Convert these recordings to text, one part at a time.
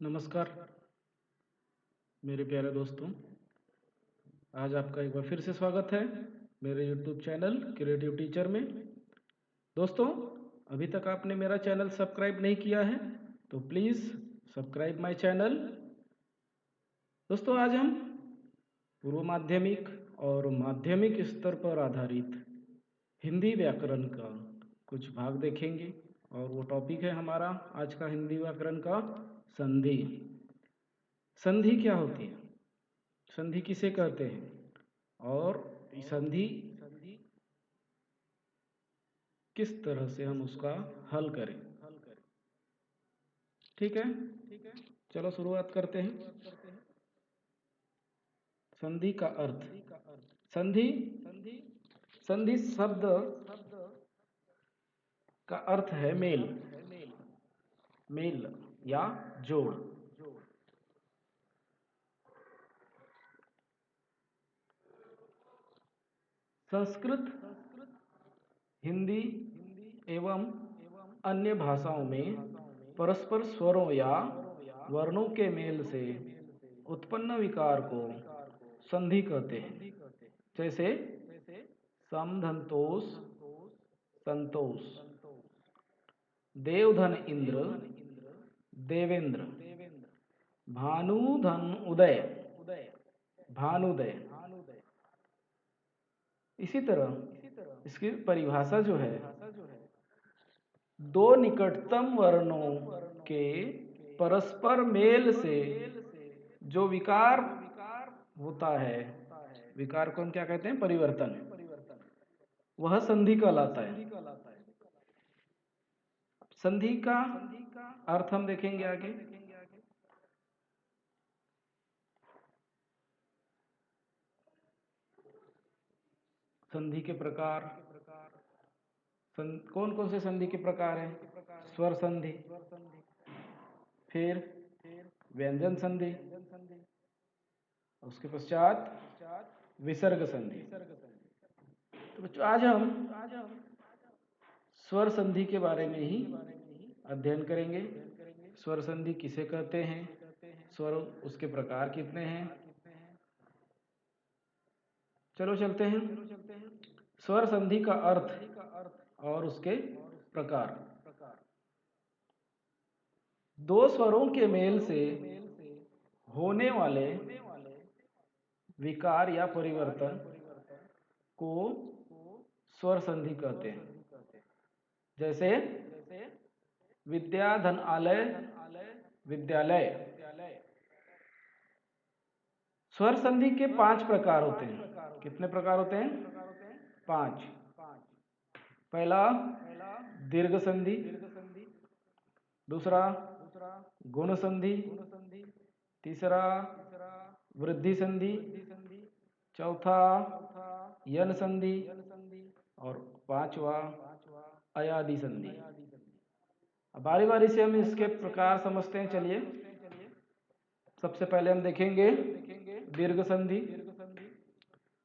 नमस्कार मेरे प्यारे दोस्तों। आज आपका एक बार फिर से स्वागत है मेरे YouTube चैनल क्रिएटिव टीचर में। दोस्तों, अभी तक आपने मेरा चैनल सब्सक्राइब नहीं किया है तो प्लीज़ सब्सक्राइब माय चैनल। दोस्तों, आज हम पूर्व माध्यमिक और माध्यमिक स्तर पर आधारित हिंदी व्याकरण का कुछ भाग देखेंगे और वो टॉपिक है हमारा आज का हिंदी व्याकरण का संधि। संधि क्या होती है, संधि किसे कहते हैं और संधि किस तरह से हम उसका हल करें। ठीक है, चलो शुरुआत करते हैं। संधि का अर्थ। संधि संधि शब्द का अर्थ है मेल, मेल या जोड़। संस्कृत, हिंदी एवं अन्य भाषाओं में परस्पर स्वरों या वर्णों के मेल से उत्पन्न विकार को संधि कहते हैं। जैसे समधंतोष, संतोष, देवधन इंद्र, देवेंद्र, भानुधन उदय, भानुदय। इसी तरह इसकी परिभाषा जो है, दो निकटतम वर्णों के परस्पर मेल से जो विकार होता है, विकार को हम क्या कहते हैं, परिवर्तन, वह संधि कहलाता है। संधि का अर्थ हम देखेंगे आगे। संधि के प्रकार, कौन कौन से संधि के प्रकार हैं? स्वर संधि, फिर व्यंजन संधि, उसके पश्चात विसर्ग संधि। तो बच्चों, आज हम स्वर संधि के बारे में ही अध्ययन करेंगे। स्वर संधि किसे कहते हैं, स्वर उसके प्रकार कितने हैं। चलो चलते हैं। स्वर संधि का अर्थ और उसके प्रकार। दो स्वरों के मेल से होने वाले विकार या परिवर्तन को स्वर संधि कहते हैं। जैसे विद्याधन आलय, विद्यालय। स्वर संधि के 5 प्रकार होते हैं। कितने प्रकार होते हैं? 5। पहला दीर्घ संधि, दूसरा गुण संधि, तीसरा वृद्धि संधि, चौथा यन संधि और पांचवा अयादि संधि। अब बारी बारी से हम इसके प्रकार समझते हैं। चलिए, सबसे पहले हम देखेंगे दीर्घ संधि।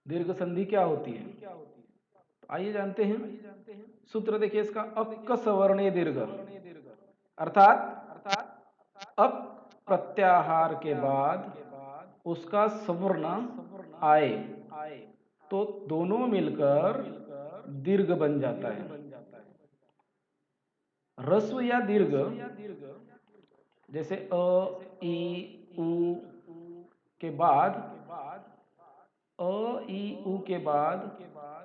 दीर्घ संधि क्या होती है, तो आइए जानते हैं। सूत्र देखिए इसका, अक सवर्णे दीर्घ, अर्थात अक प्रत्याहार के बाद उसका सवर्ण आए तो दोनों मिलकर दीर्घ बन जाता है। ह्रस्व या दीर्घ, जैसे अ, ई, उ के बाद, अ, ई, उ के बाद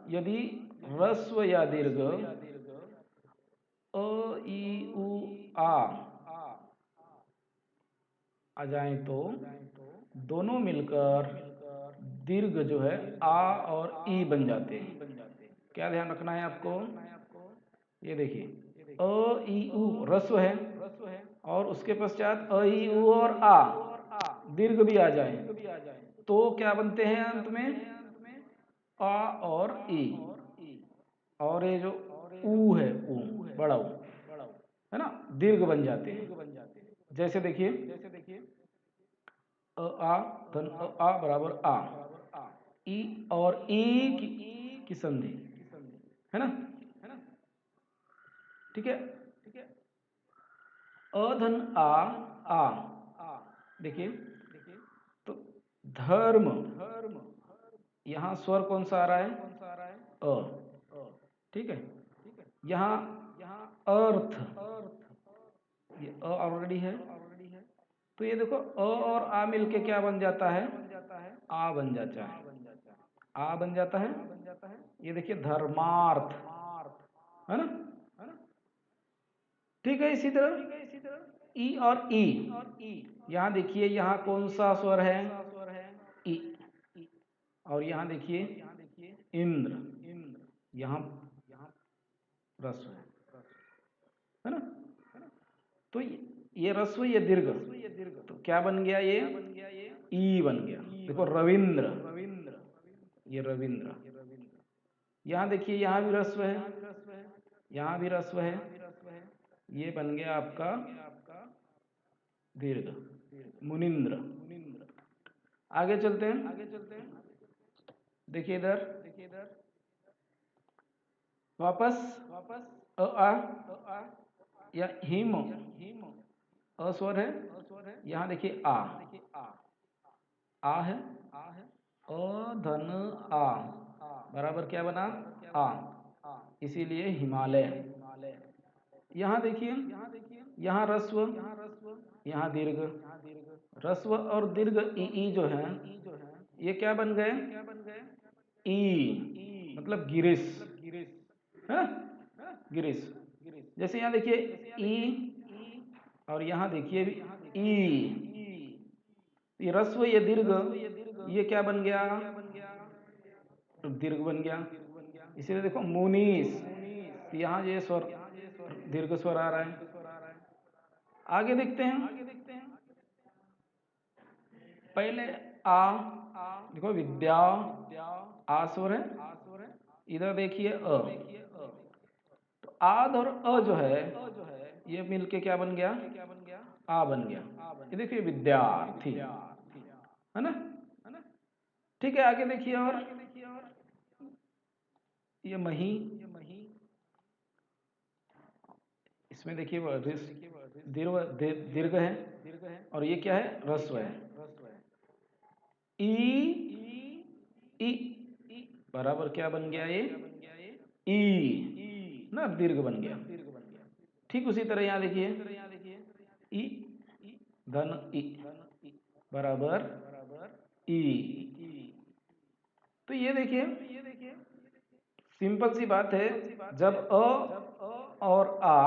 यदि ह्रस्व या दीर्घ अ, ई, उ, आ जाए तो दोनों मिलकर दीर्घ जो है आ और ई बन जाते हैं। क्या ध्यान रखना है आपको? ये देखिए, अ, ई, उ ह्रस्व है और उसके पश्चात अ, ई, उ और आ दीर्घ भी आ जाए तो क्या बनते हैं अंत में? आ और ई। और ये जो ऊ है, ऊ बड़ा ऊ है ना, दीर्घ बन जाते हैं। जैसे देखिए, अ आ धन अ आ बराबर आ, ई और ई की संधि है ना। ठीक है, अधन आ, देखिए, तो धर्म, यहाँ स्वर कौन सा आ रहा है? अ। ठीक है। यहाँ अर्थ, ये अ ऑलरेडी है, तो ये देखो अ और आ मिलके क्या बन जाता है? आ बन जाता है। आ बन जाता है। ये देखिए धर्मार्थ, है ना? ठीक है। इसी तरह ई और ई, यहाँ देखिए यहाँ कौन सा स्वर है? ई। और यहाँ देखिए इंद्र, यहाँ रस्व है ना? तो ये रस्व, ये दीर्घ, तो क्या बन गया? ये ई बन गया। देखो रविंद्र, ये रविंद्र। यहाँ देखिए यहाँ भी रस्व है, यहाँ भी रस्व है, ये बन गया आपका दीर्घ, मुनिंद्र। आगे चलते हैं। देखिए इधर वापस अ आ या हिम, अस्वर है। यहाँ देखिए आ है, अ धन आ बराबर क्या बना? आ, इसीलिए हिमालय। यहाँ देखिए यहाँ रस्व, यहाँ दीर्घ। रस्व और दीर्घ ई जो है, ये क्या बन गए? ई, मतलब गिरीश, है ना? गिरीश। जैसे यहाँ देखिए ई, और यहाँ देखिए ई, ये रस्व, ये दीर्घ, ये क्या बन गया? तो दीर्घ बन गया। इसीलिए देखो मुनीस, यहाँ ये स्वर दीर्घ स्वर आ रहा है। आगे देखते हैं। पहले आ, देखो विद्या, आ स्वर है। इधर देखिए अ, तो आद और अ जो है, ये मिलके क्या बन गया? आ बन गया। ये देखिए विद्यार्थी, है ना? ठीक है। आगे देखिए, और ये मही, इसमें देखिए दीर्घ है, और ये क्या है? रस्व है। ई, ई बराबर क्या बन गया? ये ई ना, दीर्घ बन गया। ठीक उसी तरह यहाँ देखिए ई धन ई बराबर ई। तो ये देखिए सिंपल सी बात है, जब अ और आ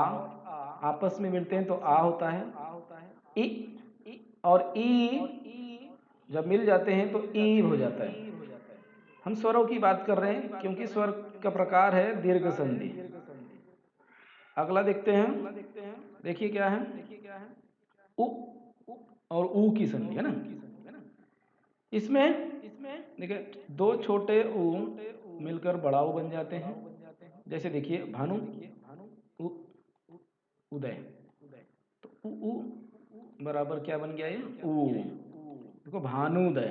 आपस में मिलते हैं तो आ होता है। ई और ई जब मिल जाते हैं तो ई हो जाता है। हम स्वरों की बात कर रहे हैं, क्योंकि स्वर का प्रकार है दीर्घ संधि। अगला देखते हैं। देखिए क्या है? उ और ऊ की संधि, है ना? इसमें देखिए दो छोटे ऊ मिलकर बड़ा ऊ बन जाते हैं। जैसे देखिए भानु, उ, उदय, तो उ बराबर क्या बन गया? ये ऊ। देखो भानुदय।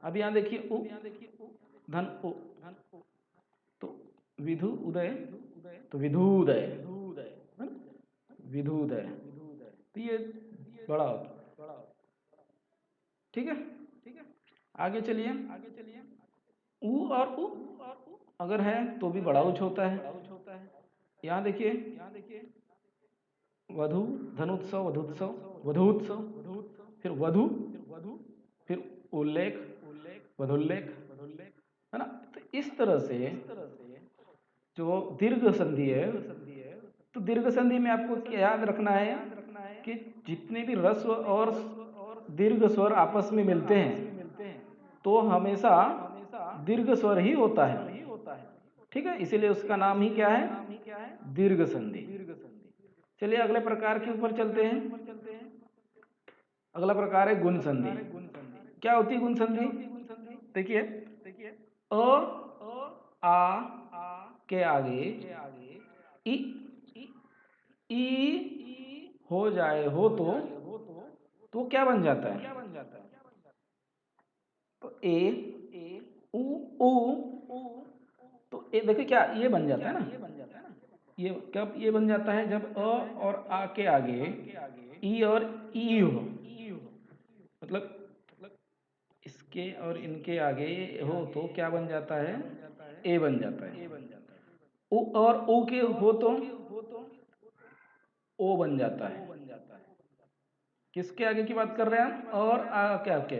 अब यहाँ देखिए उ धन उ, तो विधु उदय, तो विधुदय, है ना? विधुदय, तो ये बड़ा होता। ठीक है। आगे चलिए। ऊ और उ अगर है तो भी बड़ा उच्च होता है। यहाँ देखिए वधु, धनुत्सव, वधुत्सव, वधुत्सव, फिर वधु, फिर उल्लेख, वधुल्लेख, है ना? तो इस तरह से जो दीर्घ संधि है, तो दीर्घ संधि में आपको क्या याद रखना है कि जितने भी ह्रस्व और दीर्घ स्वर आपस में मिलते हैं तो हमेशा दीर्घ स्वर ही होता है। ठीक है, इसीलिए उसका नाम ही क्या है? दीर्घ संधि। चलिए अगले प्रकार के ऊपर चलते हैं। अगला प्रकार है गुण संधि। क्या होती है गुण संधि? देखिए अ आ के आगे ई, हो जाए हो तो क्या बन जाता है? तो ए, उ, तो ए देखिए क्या ये बन जाता है ना? ये कब ये बन जाता है? जब अ और आ के आगे ई और ई हो। इसके और इनके आगे हो तो क्या बन जाता है, ए बन जाता है। उ और ऊ के हो तो ओ बन जाता है। किसके आगे की बात कर रहे हैं हम, और आ के आगे,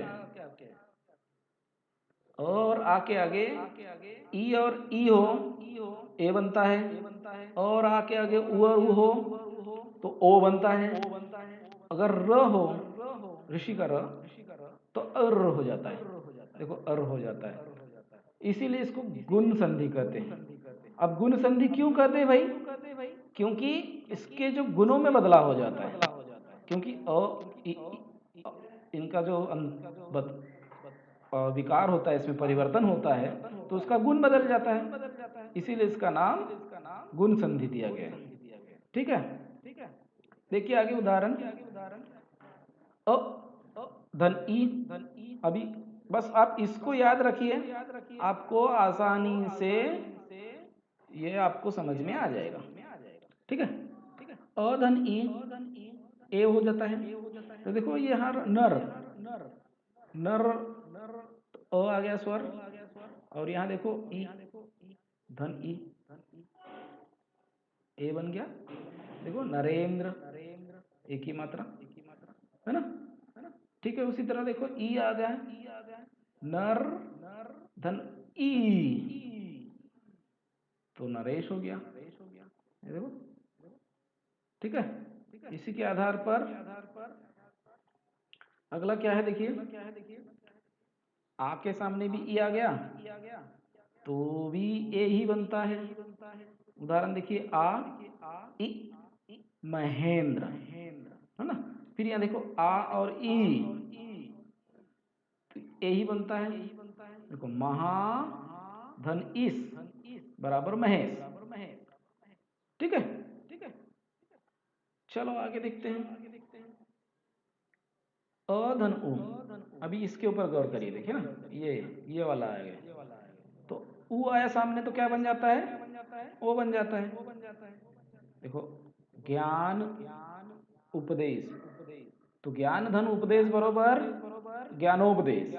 और आ के आगे ई और ई हो ए बनता है, और आ के आगे उ और ऊ हो तो ओ बनता है। अगर र हो, ऋषि का र, तो अर हो जाता है। देखो अर हो जाता है, इसीलिए इसको गुण संधि कहते हैं। अब गुण संधि क्यों कहते हैं भाई, क्योंकि इसके जो गुणों में बदलाव हो जाता है। क्योंकि इनका जो विकार होता है, इसमें परिवर्तन होता है, तो उसका गुण बदल जाता है, इसीलिए इसका नाम गुण संधि दिया गया है। ठीक है, देखिए आगे उदाहरण, अ धन ई। अभी बस आप इसको याद रखिए, आपको आसानी से ये आपको समझ में आ जाएगा। ठीक है, अ धन ई ए हो जाता है। तो देखो ये यहाँ नर नर, तो अ आ गया स्वर, और यहाँ देखो ई धन ई ए बन गया। देखो नरेंद्र, एक ही मात्रा है ना। ठीक है, उसी तरह देखो ई आ गया, नर धन ई, तो नरेश हो गया। ये देखो, ठीक है। इसी के आधार पर अगला क्या है, देखिए आ के सामने भी ई आ गया तो भी ए ही बनता है। उदाहरण देखिए, आ ई महेंद्र, है ना। फिर यहाँ देखो आ और ई, तो ए ही बनता है। देखो महा धन इस बराबर महेश। ठीक है, चलो आगे देखते हैं, अ धन उ। अभी इसके ऊपर गौर करिए, देखिए ना, ये वाला आ गया, तो उ आया सामने तो क्या बन जाता है, ओ बन जाता है। देखो ज्ञान उपदेश, तो ज्ञान धन उपदेश बरोबर ज्ञानोपदेश।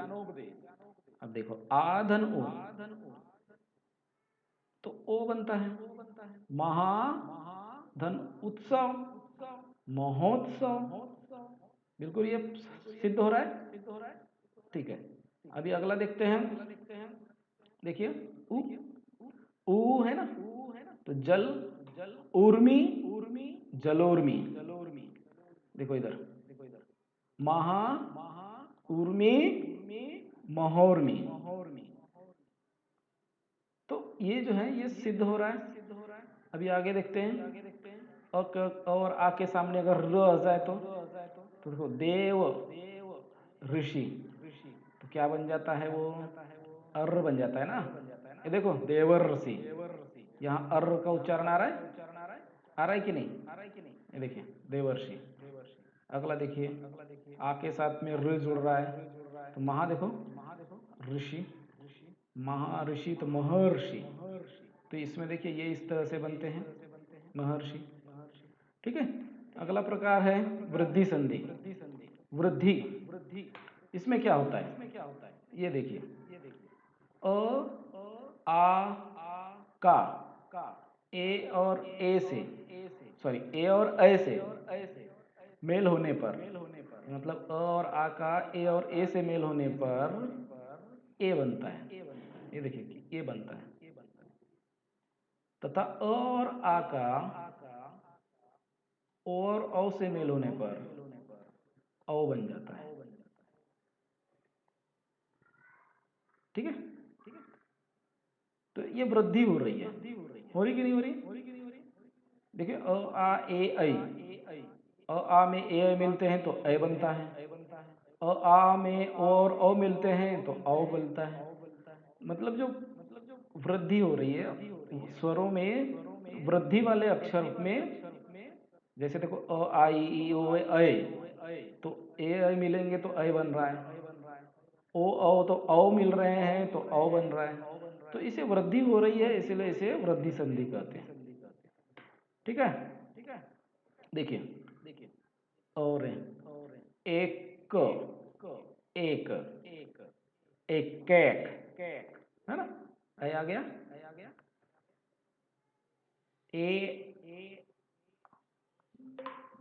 अब देखो आ धन ओ, तो ओ बनता है। महा धन उत्सव, महोत्सव, बिल्कुल ये सिद्ध हो रहा है। ठीक है, अभी अगला देखते हैं, देखिए उ ऊ है ना, तो जल उर्मी जलोर्मी। देखो इधर महा उर्मी महोर्मी, तो ये जो है ये सिद्ध हो रहा है। अभी आगे देखते हैं, और आ के सामने अगर र आ जाए तो देखो देव ऋषि, तो क्या बन जाता है, वो अर बन जाता है ना। ये देखो देवर्षि, यहाँ अर का उच्चारण आ रहा है कि नहीं, ये देखिए देवर्षि। अगला देखिए आ के साथ में र जुड़ रहा है, तो महा देखो ऋषि, महर्षि तो महर्षि, तो इसमें देखिए ये इस तरह से बनते हैं महर्षि। ठीक है, अगला प्रकार है वृद्धि संधि। वृद्धि, इसमें क्या होता है, ये देखिए अ आ का ए और ए से, सॉरी ए और ए से मेल होने पर, मतलब अ और आ का ए और ए से मेल होने पर ए बनता है। ये देखिए कि ए बनता है, तथा अ और आ का और औ से मेल होने पर औ बन जाता है। ठीक है, तो ये वृद्धि हो रही है, हो रही कि नहीं हो रही। देखिए अ आ ए ऐ, अ आ में ए ऐ मिलते हैं तो ए बनता है, अ आ में और औ मिलते हैं तो औ बनता है। मतलब जो वृद्धि हो रही है स्वरों में, वृद्धि वाले अक्षर में, जैसे देखो अ आ ई ई ओ ए, तो ए ऐ मिलेंगे तो ऐ बन रहा है, ओ औ तो औ मिल रहे हैं तो औ बन रहा है, तो इसे वृद्धि हो रही है, इसलिए इसे वृद्धि संधि कहते हैं। ठीक है, देखिए और एक एक, एक कैक, है ना, ऐ आ गया। ए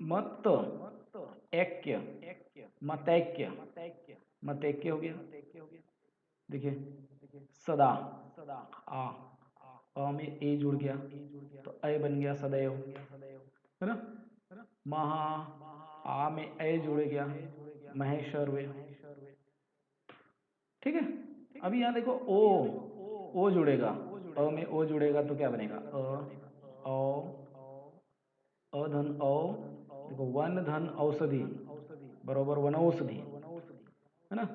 मत ऐक्य, मतैक्य, मतैक्य हो गया। देखिए सदा, आ, में ए जुड़ गया तो ऐ बन गया सदैव, है ना। महा, आ में ऐ जुड़ गया महेश्वर। ठीक है। अभी यहाँ देखो ओ जुड़ेगा, अ में ओ जुड़ेगा तो क्या बनेगा, अ औ, अधन औ, देखो वन धन औषधि बराबर वनौषधि, है ना।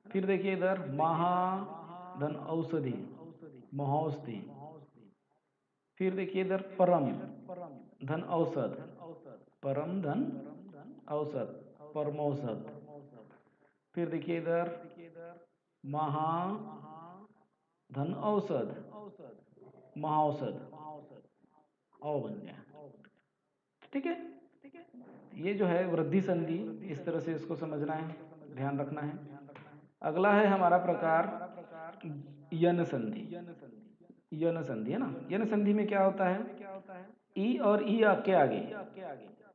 फिर देखिए इधर महा धन औषधि, महौषधि। फिर देखिए इधर परम धन औषध, परम धन औषध, परमौषध। फिर देखिए इधर महा धन औषध, महाऔषध, औ बन गया। ठीक है। ये जो है वृद्धि संधि, इस तरह से इसको समझना है, ध्यान रखना है। अगला है हमारा प्रकार यन संधि। यन संधि है ना, यन संधि में क्या होता है, ई और ई के आगे,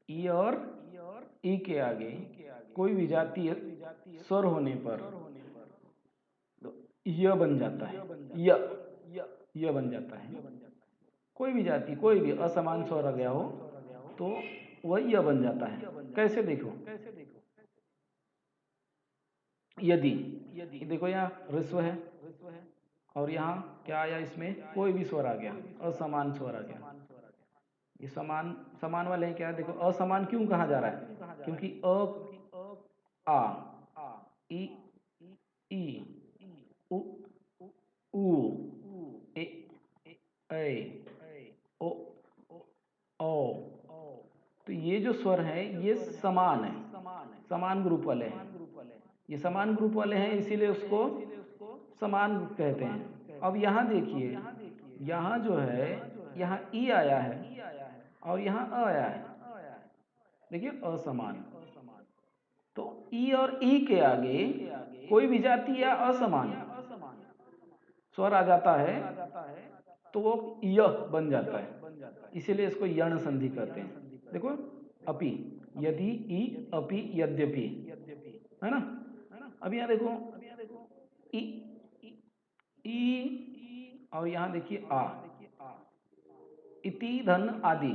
ई और ई के आगे कोई विजातीय स्वर होने पर तो य बन जाता है, य बन जाता है। कोई भी जाति, कोई भी असमान स्वर आ गया हो तो वह य बन जाता है। कैसे देखो, यदि, देखो यहाँ ऋस्व है और यहाँ क्या आया, इसमें कोई भी स्वर आ गया, असमान स्वर आ गया। ये समान समान वाले हैं क्या, देखो असमान क्यों कहा जा रहा है, क्योंकि आ, ई, ई, उ, ऊ, ए, ऐ, ओ, औ। तो ये जो स्वर है ये समान है, समान ग्रुप वाले हैं। ये समान ग्रुप वाले हैं इसीलिए उसको समान कहते हैं। अब यहाँ देखिए, यहाँ जो है, यहाँ ई आया है और यहाँ अ आया है, देखिए असमान। तो ई और ई के आगे कोई विजातीय या असमान स्वर आ जाता है तो वो य बन जाता है, इसीलिए इसको यण संधि कहते हैं। देखो अपि, यदि, ई, अपि, यद्यपि, है ना। अब यहाँ देखो ई, ई और यहाँ देखिए आ, इति धन आदि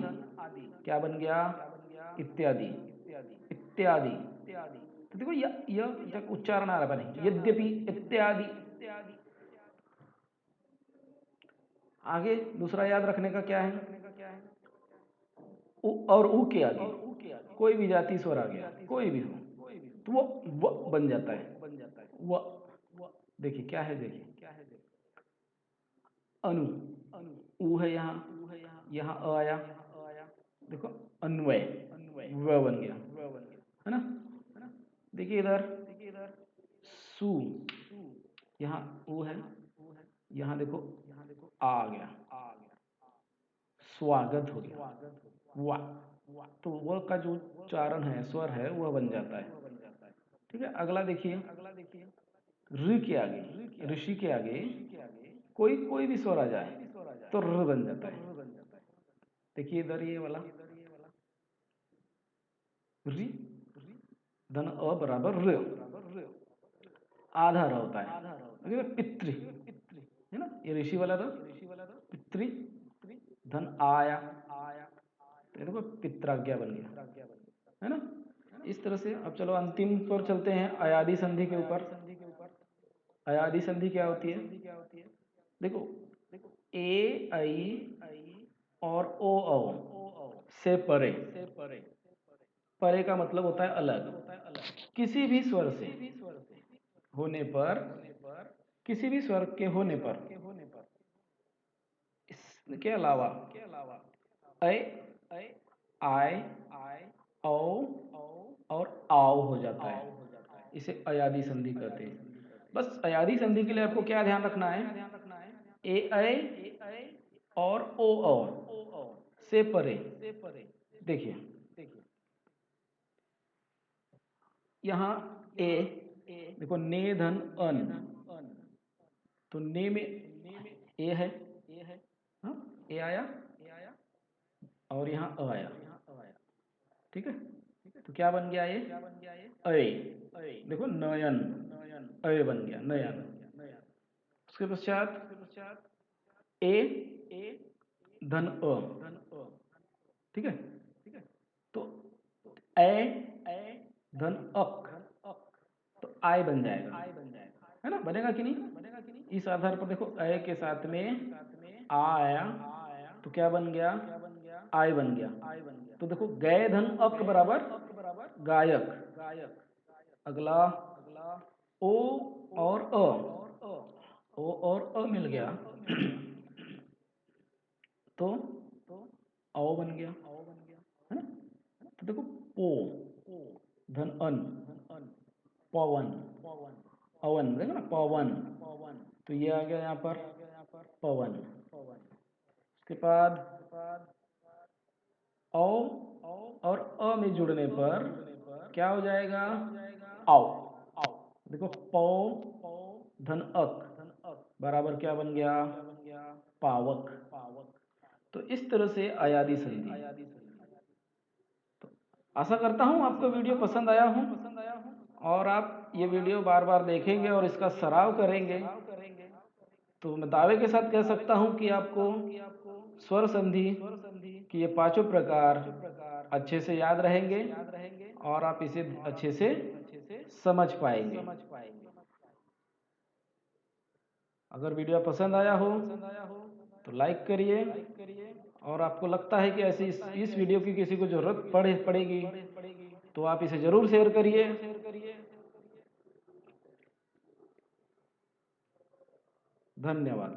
क्या बन गया, इत्यादि, इत्यादि। तो देखो य उच्चारण आ रहा है, यद्यपि, इत्यादि। आगे दूसरा याद रखने का क्या है, उ और ऊ के आगे कोई भी जाति स्वर आ गया, कोई भी हो तो वो व बन जाता है, व। देखिए क्या है, देखिए अनु, ऊ है यहाँ, यहाँ अ आया, देखो अन्वय, व बन गया, है ना। देखिए इधर सु, यहाँ ऊ है, यहाँ देखो आ गया, स्वागत हो गया, वा। तो व का जो उच्चारण है, स्वर है, वह बन जाता है। ठीक है। अगला देखिए ऋ के आगे, ऋषि के आगे कोई भी स्वर आ जाए तो र बन जाता है। देखिए इधर ये वाला ऋ धन अ बराबर र, आधा र होता है। देखिए पितृ, है ना, ये ऋषि वाला था, पितृ धन आया, तो देखो पित्राज्ञा बन गया, है ना। इस तरह से अब चलो अंतिम पर चलते हैं, अयादि संधि के ऊपर। अयादि संधि क्या होती है, देखो ए ऐ और ओ औ से परे, परे का मतलब होता है अलग, किसी भी स्वर से होने पर, किसी भी स्वर के होने पर, इसके अलावा ऐ, आय, औ और आओ हो जाता है, इसे अयादि संधि कहते हैं। बस अयादि संधि के लिए आपको क्या ध्यान रखना है, ए ऐ और ओ औ से परे। देखिए यहाँ ए, देखो ने धन अन, तो ने में ए है, हाँ ए आया और यहाँ अ आया, ठीक है। तो क्या बन गया ये अय, देखो नयन, अय बन गया नयन। उसके पश्चात ए धन अ, ठीक है। तो ए धन अक, तो आय बन जाएगा, है ना, बनेगा कि नहीं। इस आधार पर देखो अय के साथ में आ आया तो क्या बन गया, आय बन गया। तो देखो गय धन अक बराबर गायक। अगला ओ और अ, ओ और अ मिल गया तो औ बन गया, है ना। तो देखो पो धन अन, पवन, अवन देखो ना पवन, तो ये आ गया यहाँ पर पवन। उसके बाद औ और अ में जुड़ने पर क्या हो जाएगा, आओ। देखो पौ धन अक बराबर क्या बन गया, पावक। तो इस तरह से अयादी संधि। तो आशा करता हूँ आपको वीडियो पसंद आया हो और आप ये वीडियो बार बार देखेंगे और इसका सराव करेंगे। तो मैं दावे के साथ कह सकता हूँ कि आपको स्वर संधि कि ये पांचों प्रकार अच्छे से याद रहेंगे और आप इसे अच्छे से समझ पाएंगे। अगर वीडियो पसंद आया हो तो लाइक करिए, और आपको लगता है कि ऐसी इस वीडियो की किसी को जरूरत पड़ेगी तो आप इसे जरूर शेयर करिए। धन्यवाद।